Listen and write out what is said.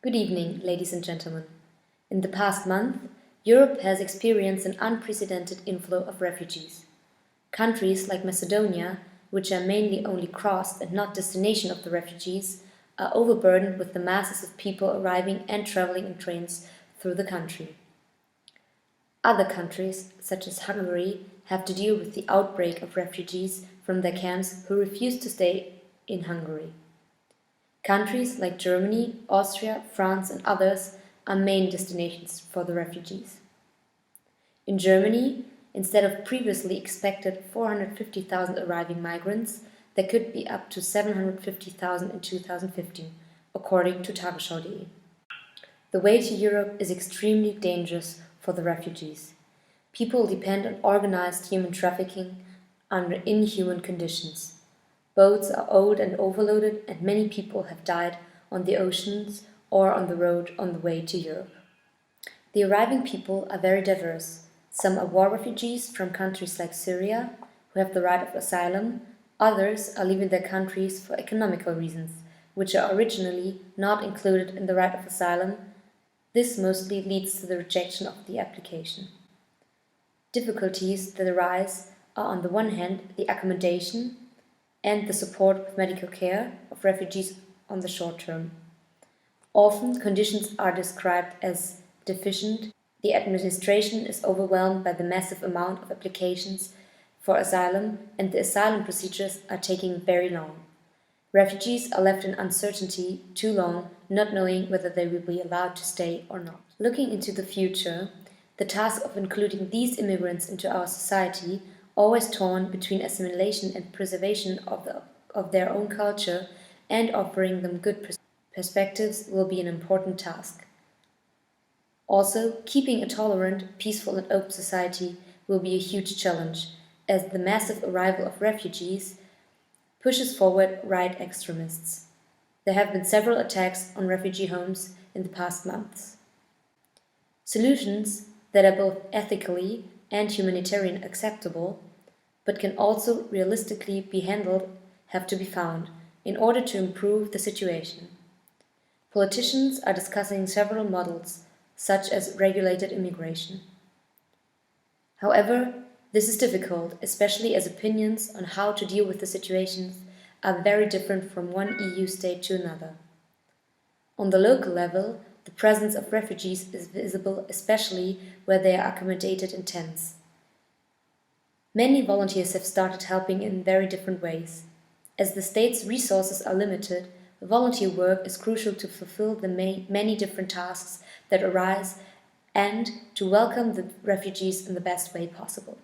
Good evening, ladies and gentlemen. In the past month, Europe has experienced an unprecedented inflow of refugees. Countries like Macedonia, which are mainly only crossed and not destination of the refugees, are overburdened with the masses of people arriving and traveling in trains through the country. Other countries, such as Hungary, have to deal with the outbreak of refugees from their camps who refuse to stay in Hungary. Countries like Germany, Austria, France and others are main destinations for the refugees. In Germany, instead of previously expected 450,000 arriving migrants, there could be up to 750,000 in 2015, according to Tagesschau.de. The way to Europe is extremely dangerous for the refugees. People depend on organized human trafficking under inhuman conditions. Boats are old and overloaded, and many people have died on the oceans or on the road on the way to Europe. The arriving people are very diverse. Some are war refugees from countries like Syria, who have the right of asylum. Others are leaving their countries for economical reasons, which are originally not included in the right of asylum. This mostly leads to the rejection of the application. Difficulties that arise are on the one hand the accommodation and the support with medical care of refugees on the short term. Often conditions are described as deficient. The administration is overwhelmed by the massive amount of applications for asylum, and the asylum procedures are taking very long. Refugees are left in uncertainty too long, not knowing whether they will be allowed to stay or not. Looking into the future, the task of including these immigrants into our society, always torn between assimilation and preservation of their own culture and offering them good perspectives, will be an important task. Also, keeping a tolerant, peaceful and open society will be a huge challenge, as the massive arrival of refugees pushes forward right extremists. There have been several attacks on refugee homes in the past months. Solutions that are both ethically and humanitarian acceptable, but can also realistically be handled, have to be found in order to improve the situation. Politicians are discussing several models, such as regulated immigration. However, this is difficult, especially as opinions on how to deal with the situations are very different from one EU state to another. On the local level, the presence of refugees is visible, especially where they are accommodated in tents. Many volunteers have started helping in very different ways. As the state's resources are limited, volunteer work is crucial to fulfill the many different tasks that arise and to welcome the refugees in the best way possible.